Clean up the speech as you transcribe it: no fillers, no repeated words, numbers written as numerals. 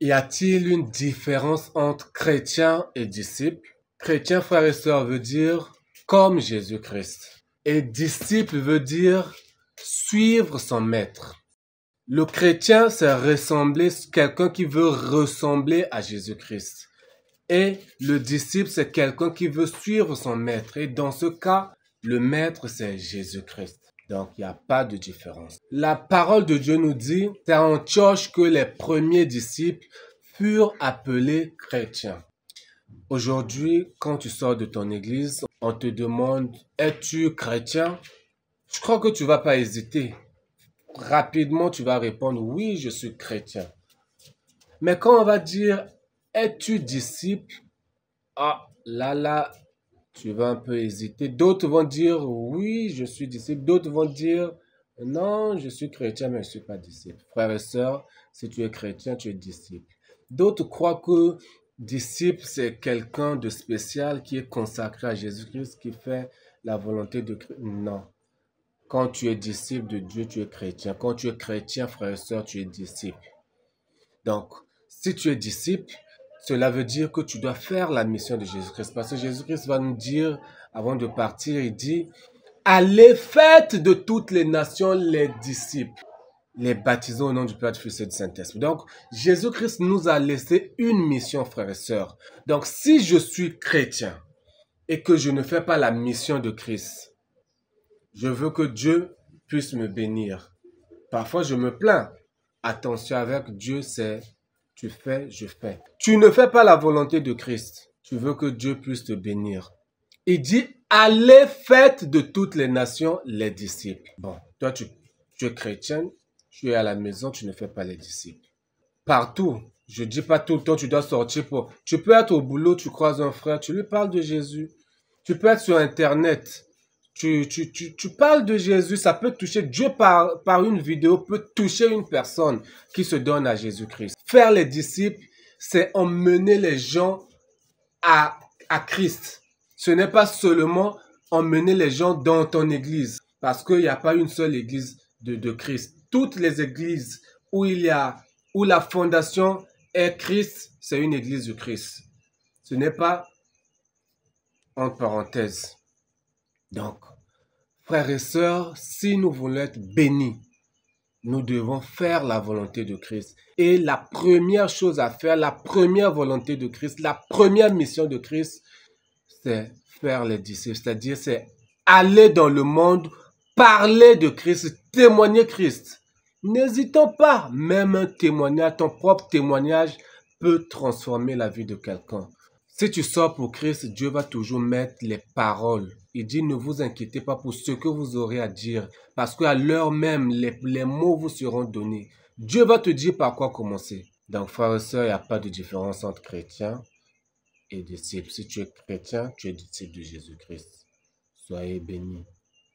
Y a-t-il une différence entre chrétien et disciple? Chrétien, frère et sœur, veut dire comme Jésus-Christ. Et disciple veut dire suivre son maître. Le chrétien, c'est ressembler, quelqu'un qui veut ressembler à Jésus-Christ. Et le disciple, c'est quelqu'un qui veut suivre son maître. Et dans ce cas, le maître, c'est Jésus-Christ. Donc, il n'y a pas de différence. La parole de Dieu nous dit, c'est à Antioche que les premiers disciples furent appelés chrétiens. Aujourd'hui, quand tu sors de ton église, on te demande, es-tu chrétien? Je crois que tu vas pas hésiter. Rapidement, tu vas répondre, oui, je suis chrétien. Mais quand on va dire, es-tu disciple? Ah, là, tu vas un peu hésiter. D'autres vont dire, oui, je suis disciple. D'autres vont dire, non, je suis chrétien, mais je ne suis pas disciple. Frères et sœurs, si tu es chrétien, tu es disciple. D'autres croient que disciple, c'est quelqu'un de spécial qui est consacré à Jésus-Christ, qui fait la volonté de Christ. Non. Quand tu es disciple de Dieu, tu es chrétien. Quand tu es chrétien, frère et sœur, tu es disciple. Donc, si tu es disciple, cela veut dire que tu dois faire la mission de Jésus-Christ. Parce que Jésus-Christ va nous dire, avant de partir, il dit, allez, faites de toutes les nations les disciples, les baptisons au nom du Père, du Fils et du Saint-Esprit. Donc, Jésus-Christ nous a laissé une mission, frères et sœurs. Donc, si je suis chrétien et que je ne fais pas la mission de Christ, je veux que Dieu puisse me bénir. Parfois, je me plains. Attention avec Dieu, c'est tu fais, je fais. Tu ne fais pas la volonté de Christ. Tu veux que Dieu puisse te bénir. Il dit, allez, faites de toutes les nations les disciples. Bon, toi, tu es chrétien, tu es à la maison, tu ne fais pas les disciples. Partout, je dis pas tout le temps, tu dois sortir pour... Tu peux être au boulot, tu croises un frère, tu lui parles de Jésus. Tu peux être sur Internet. Tu parles de Jésus, ça peut toucher, Dieu par une vidéo peut toucher une personne qui se donne à Jésus-Christ. Faire les disciples, c'est emmener les gens à Christ. Ce n'est pas seulement emmener les gens dans ton église, parce qu'il n'y a pas une seule église de Christ. Toutes les églises où la fondation est Christ, c'est une église de Christ. Ce n'est pas entre parenthèses. Donc, frères et sœurs, si nous voulons être bénis, nous devons faire la volonté de Christ. Et la première chose à faire, la première volonté de Christ, la première mission de Christ, c'est faire les disciples. C'est-à-dire, c'est aller dans le monde, parler de Christ, témoigner Christ. N'hésitons pas, même un témoignage, ton propre témoignage peut transformer la vie de quelqu'un. Si tu sors pour Christ, Dieu va toujours mettre les paroles. Il dit, ne vous inquiétez pas pour ce que vous aurez à dire, parce qu'à l'heure même, les mots vous seront donnés. Dieu va te dire par quoi commencer. Donc, frères et sœurs, il n'y a pas de différence entre chrétien et disciple. Si tu es chrétien, tu es disciple de Jésus-Christ. Soyez bénis.